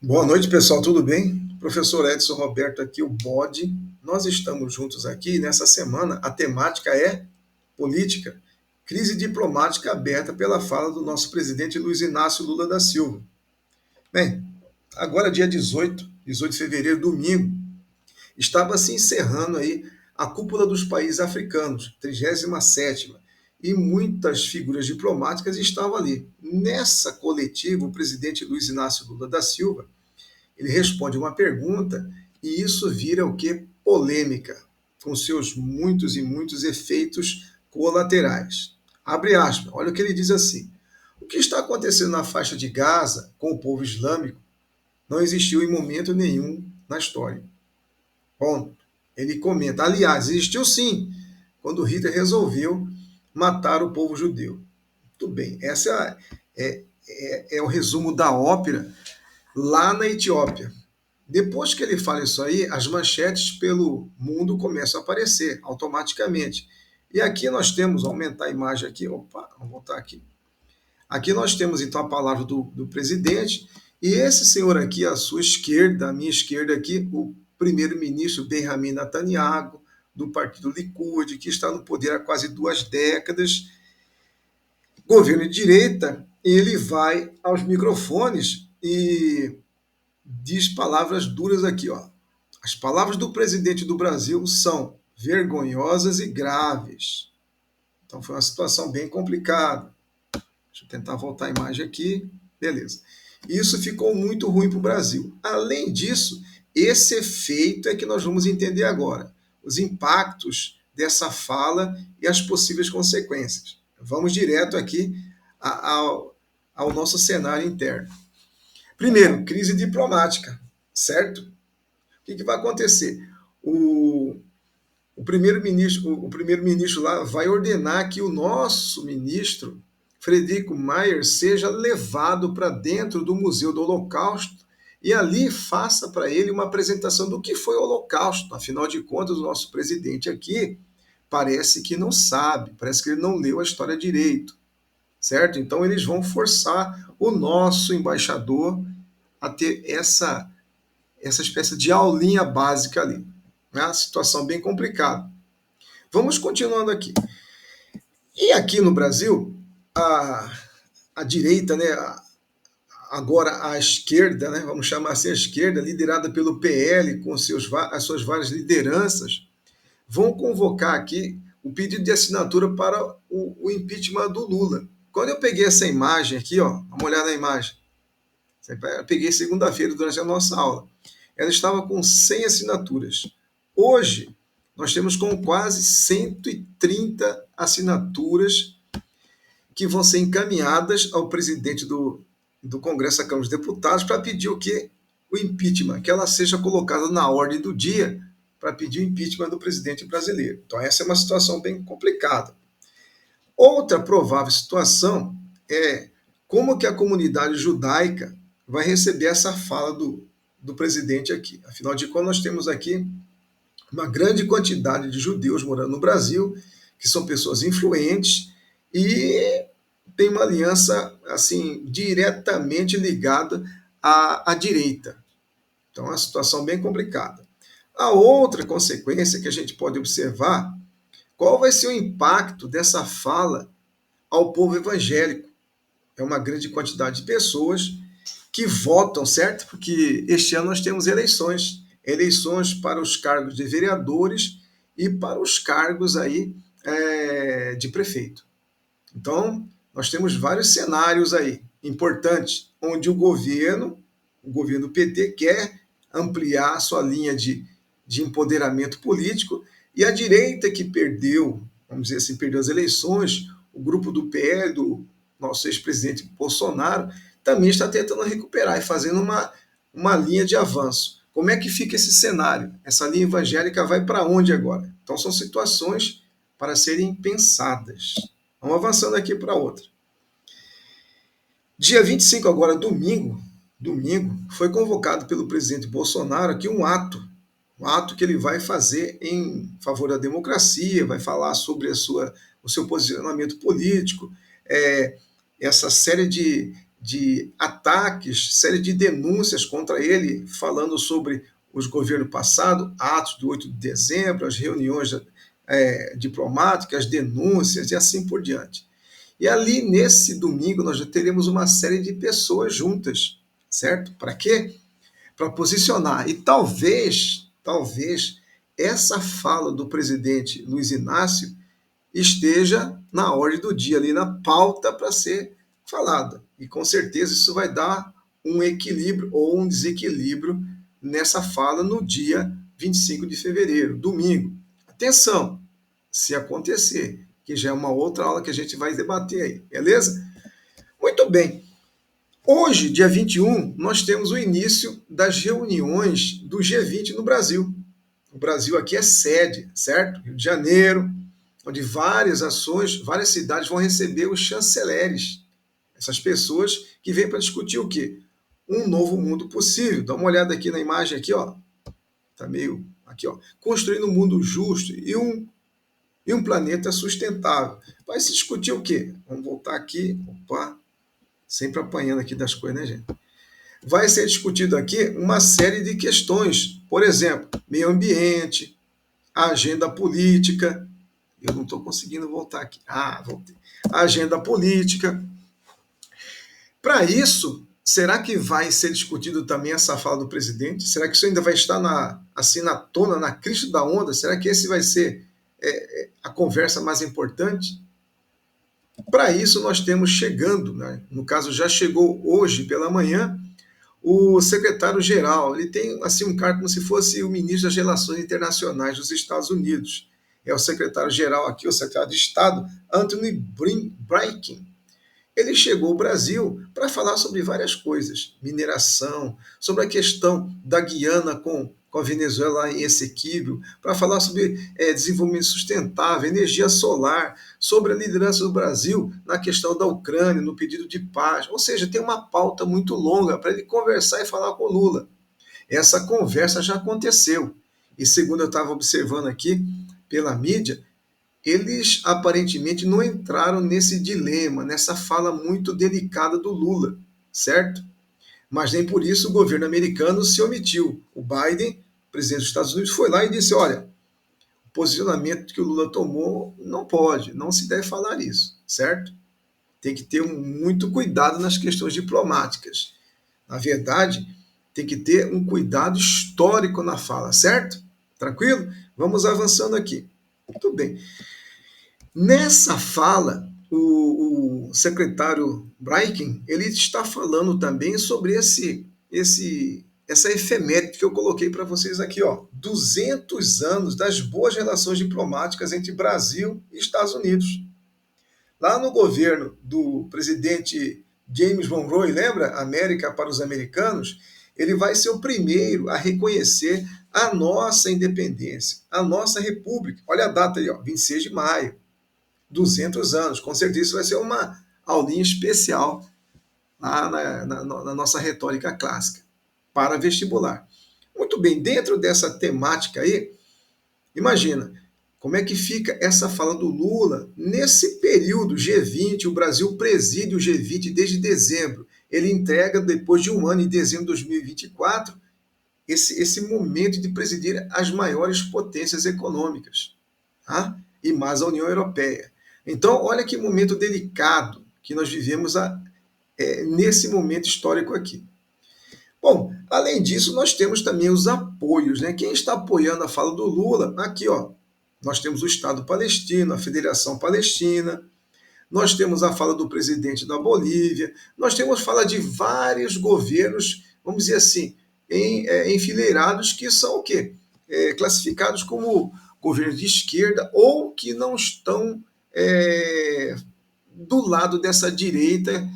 Boa noite, pessoal, tudo bem? Professor Edson Roberto aqui, o Bode. Nós estamos juntos aqui nessa semana. A temática é política, crise diplomática aberta pela fala do nosso presidente Luiz Inácio Lula da Silva. Bem, agora dia 18 de fevereiro, domingo, estava se encerrando aí a cúpula dos países africanos, 37ª, e muitas figuras diplomáticas estavam ali. Nessa coletiva, o presidente Luiz Inácio Lula da Silva ele responde uma pergunta e isso vira o que? Polêmica, com seus muitos e muitos efeitos colaterais. Abre aspas, olha o que ele diz assim. O que está acontecendo na faixa de Gaza com o povo islâmico não existiu em momento nenhum na história. Bom, ele comenta, aliás, existiu sim, quando Hitler resolveu matar o povo judeu. Tudo bem, essa é o resumo da ópera lá na Etiópia. Depois que ele fala isso aí, as manchetes pelo mundo começam a aparecer automaticamente. E aqui nós temos, vou aumentar a imagem aqui, opa, vamos voltar aqui. Aqui nós temos então a palavra do presidente, e esse senhor aqui à sua esquerda, à minha esquerda aqui, o primeiro-ministro Benjamin Netanyahu, do partido Likud, que está no poder há quase 2 décadas, governo de direita, ele vai aos microfones e diz palavras duras aqui, ó. As palavras do presidente do Brasil são vergonhosas e graves. Então foi uma situação bem complicada. Deixa eu tentar voltar a imagem aqui. Beleza. Isso ficou muito ruim para o Brasil. Além disso, esse efeito é que nós vamos entender agora. Os impactos dessa fala e as possíveis consequências. Vamos direto aqui ao nosso cenário interno. Primeiro, crise diplomática, certo? O que vai acontecer? O primeiro-ministro lá vai ordenar que o nosso ministro, Frederico Mayer, seja levado para dentro do Museu do Holocausto e ali faça para ele uma apresentação do que foi o Holocausto. Afinal de contas, o nosso presidente aqui parece que não sabe, parece que ele não leu a história direito, certo? Então eles vão forçar o nosso embaixador a ter essa espécie de aulinha básica ali. Né? Uma situação bem complicada. Vamos continuando aqui. E aqui no Brasil, a direita, né, agora a esquerda, né, vamos chamar assim a esquerda, liderada pelo PL, com as suas várias lideranças, vão convocar aqui o pedido de assinatura para o impeachment do Lula. Quando eu peguei essa imagem aqui, ó, vamos olhar na imagem. Eu peguei segunda-feira durante a nossa aula. Ela estava com 100 assinaturas. Hoje, nós temos com quase 130 assinaturas que vão ser encaminhadas ao presidente do Congresso da Câmara dos Deputados para pedir o quê? O impeachment, que ela seja colocada na ordem do dia para pedir o impeachment do presidente brasileiro. Então, essa é uma situação bem complicada. Outra provável situação é como que a comunidade judaica vai receber essa fala do presidente aqui. Afinal de contas, nós temos aqui uma grande quantidade de judeus morando no Brasil, que são pessoas influentes e tem uma aliança assim diretamente ligada à direita. Então é uma situação bem complicada. A outra consequência que a gente pode observar, qual vai ser o impacto dessa fala ao povo evangélico? É uma grande quantidade de pessoas que votam, certo? Porque este ano nós temos eleições para os cargos de vereadores e para os cargos aí de prefeito. Então, nós temos vários cenários aí importantes, onde o governo PT, quer ampliar a sua linha de empoderamento político e a direita que perdeu, vamos dizer assim, perdeu as eleições, o grupo do PL, do nosso ex-presidente Bolsonaro, também está tentando recuperar e fazendo uma linha de avanço. Como é que fica esse cenário? Essa linha evangélica vai para onde agora? Então, são situações para serem pensadas. Vamos avançando aqui para outra. Dia 25, agora domingo, foi convocado pelo presidente Bolsonaro aqui um ato que ele vai fazer em favor da democracia, vai falar sobre o seu posicionamento político, essa série de ataques, série de denúncias contra ele, falando sobre os governos passados, atos do 8 de dezembro, as reuniões diplomáticas, denúncias e assim por diante. E ali, nesse domingo, nós já teremos uma série de pessoas juntas, certo? Para quê? Para posicionar. E talvez, essa fala do presidente Luiz Inácio esteja na ordem do dia, ali na pauta para ser falada. E com certeza isso vai dar um equilíbrio ou um desequilíbrio nessa fala no dia 25 de fevereiro, domingo. Atenção, se acontecer, que já é uma outra aula que a gente vai debater aí, beleza? Muito bem. Hoje, dia 21, nós temos o início das reuniões do G20 no Brasil. O Brasil aqui é sede, certo? Rio de Janeiro, onde várias ações, várias cidades vão receber os chanceleres. Essas pessoas que vêm para discutir o quê? Um novo mundo possível. Dá uma olhada aqui na imagem aqui, ó. Tá meio aqui, ó. Construindo um mundo justo e um planeta sustentável. Vai se discutir o quê? Vamos voltar aqui. Opa, sempre apanhando aqui das coisas, né, gente? Vai ser discutido aqui uma série de questões. Por exemplo, meio ambiente, a agenda política. Eu não estou conseguindo voltar aqui. Ah, voltei. A agenda política. Para isso, será que vai ser discutido também essa fala do presidente? Será que isso ainda vai estar assim na tona, na crista da onda? Será que esse vai ser a conversa mais importante? Para isso, nós temos chegando, né? No caso, já chegou hoje pela manhã, o secretário-geral. Ele tem assim um cargo como se fosse o ministro das Relações Internacionais dos Estados Unidos. É o secretário-geral aqui, o secretário de Estado, Anthony Blinken. Ele chegou ao Brasil para falar sobre várias coisas, mineração, sobre a questão da Guiana com a Venezuela em Essequibo, para falar sobre desenvolvimento sustentável, energia solar, sobre a liderança do Brasil na questão da Ucrânia, no pedido de paz. Ou seja, tem uma pauta muito longa para ele conversar e falar com o Lula. Essa conversa já aconteceu. E segundo eu estava observando aqui pela mídia, eles aparentemente não entraram nesse dilema, nessa fala muito delicada do Lula, certo? Mas nem por isso o governo americano se omitiu. O Biden, presidente dos Estados Unidos, foi lá e disse: olha, o posicionamento que o Lula tomou não pode, não se deve falar isso, certo? Tem que ter muito cuidado nas questões diplomáticas. Na verdade, tem que ter um cuidado histórico na fala, certo? Tranquilo? Vamos avançando aqui. Muito bem. Nessa fala, o secretário Blinken, ele está falando também sobre essa efeméride que eu coloquei para vocês aqui, ó, 200 anos das boas relações diplomáticas entre Brasil e Estados Unidos. Lá no governo do presidente James Monroe, lembra? América para os americanos, ele vai ser o primeiro a reconhecer a nossa independência, a nossa república. Olha a data aí, ó, 26 de maio. 200 anos. Com certeza isso vai ser uma aulinha especial lá na nossa retórica clássica para vestibular. Muito bem, dentro dessa temática aí, imagina como é que fica essa fala do Lula nesse período G20, o Brasil preside o G20 desde dezembro. Ele entrega, depois de um ano, em dezembro de 2024, esse momento de presidir as maiores potências econômicas, tá? E mais a União Europeia. Então, olha que momento delicado que nós vivemos nesse momento histórico aqui. Bom, além disso, nós temos também os apoios, né? Quem está apoiando a fala do Lula? Aqui, ó, nós temos o Estado palestino, a Federação Palestina, nós temos a fala do presidente da Bolívia, nós temos fala de vários governos, vamos dizer assim, enfileirados, que são o quê? Classificados como governos de esquerda ou que não estão do lado dessa direita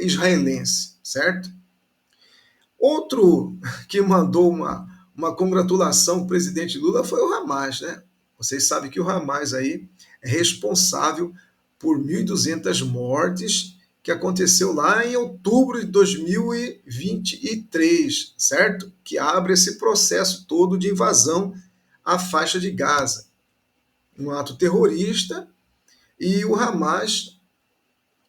israelense, certo? Outro que mandou uma congratulação ao presidente Lula foi o Hamas, né? Vocês sabem que o Hamas aí é responsável por 1.200 mortes que aconteceu lá em outubro de 2023, certo? Que abre esse processo todo de invasão à faixa de Gaza. Um ato terrorista, e o Hamas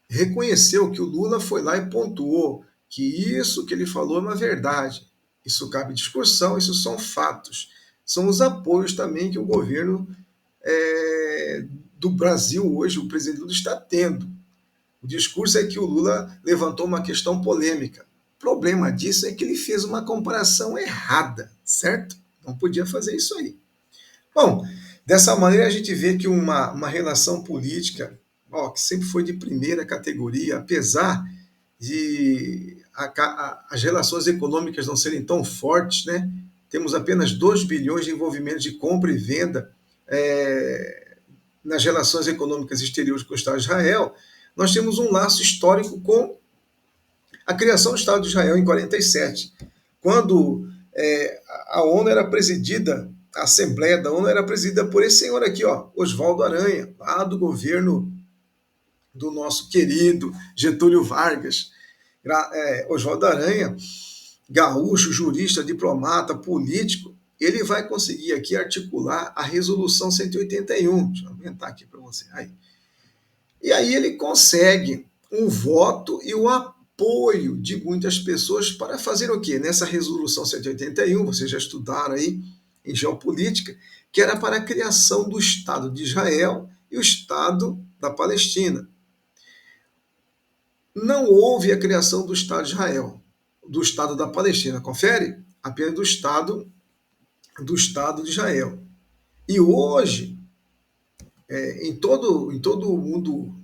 reconheceu que o Lula foi lá e pontuou que isso que ele falou é uma verdade. Isso cabe discussão, isso são fatos. São os apoios também que o governo do Brasil hoje, o presidente Lula está tendo. O discurso é que o Lula levantou uma questão polêmica. O problema disso é que ele fez uma comparação errada, certo? Não podia fazer isso aí. Bom, dessa maneira a gente vê que uma relação política, que sempre foi de primeira categoria, apesar de as relações econômicas não serem tão fortes, né? Temos apenas 2 bilhões de envolvimento de compra e venda nas relações econômicas exteriores com o Estado de Israel. Nós temos um laço histórico com a criação do Estado de Israel em 47, quando a ONU era presidida, a Assembleia da ONU era presidida por esse senhor aqui, Oswaldo Aranha, lá do governo do nosso querido Getúlio Vargas. Oswaldo Aranha, gaúcho, jurista, diplomata, político, ele vai conseguir aqui articular a Resolução 181. Deixa eu aumentar aqui para você. E aí ele consegue um voto e o apoio de muitas pessoas para fazer o quê? Nessa Resolução 181, vocês já estudaram aí em geopolítica, que era para a criação do Estado de Israel e o Estado da Palestina. Não houve a criação do Estado de Israel, do Estado da Palestina, confere? Apenas do Estado de Israel. E hoje, em todo o mundo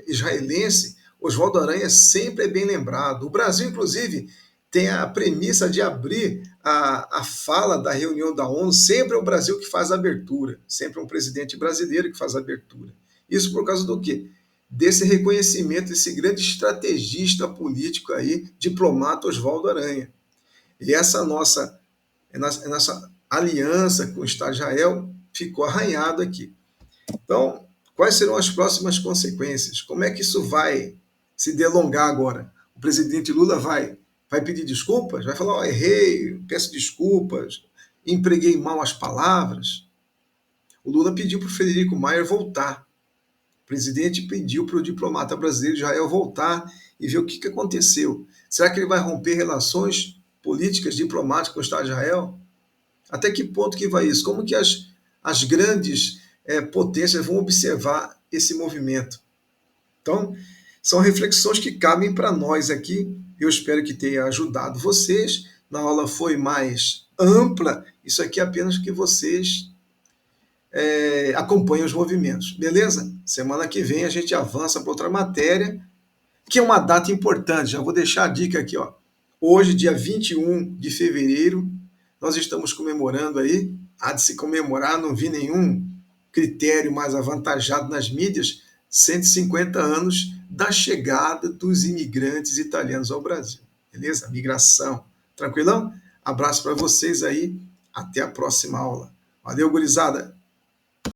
israelense, Oswaldo Aranha sempre é bem lembrado. O Brasil, inclusive, tem a premissa de abrir a fala da reunião da ONU, sempre é o Brasil que faz a abertura, sempre é um presidente brasileiro que faz a abertura. Isso por causa do quê? Desse reconhecimento, desse grande estrategista político aí, diplomata Oswaldo Aranha. E essa nossa aliança com o Estado de Israel ficou arranhada aqui. Então, quais serão as próximas consequências? Como é que isso vai se delongar agora? O presidente Lula vai pedir desculpas? Vai falar, errei, peço desculpas, empreguei mal as palavras? O Lula pediu para o Frederico Mayer voltar. O presidente pediu para o diplomata brasileiro de Israel voltar e ver o que aconteceu. Será que ele vai romper relações políticas, diplomáticas com o Estado de Israel? Até que ponto que vai isso? Como que as grandes potências vão observar esse movimento? Então, são reflexões que cabem para nós aqui. Eu espero que tenha ajudado vocês. Na aula foi mais ampla. Isso aqui é apenas que vocês acompanhem os movimentos. Beleza? Semana que vem a gente avança para outra matéria, que é uma data importante. Já vou deixar a dica aqui. Hoje, dia 21 de fevereiro, nós estamos comemorando aí. Há de se comemorar, não vi nenhum critério mais avantajado nas mídias, 150 anos da chegada dos imigrantes italianos ao Brasil. Beleza? Migração. Tranquilão? Abraço para vocês aí. Até a próxima aula. Valeu, gurizada!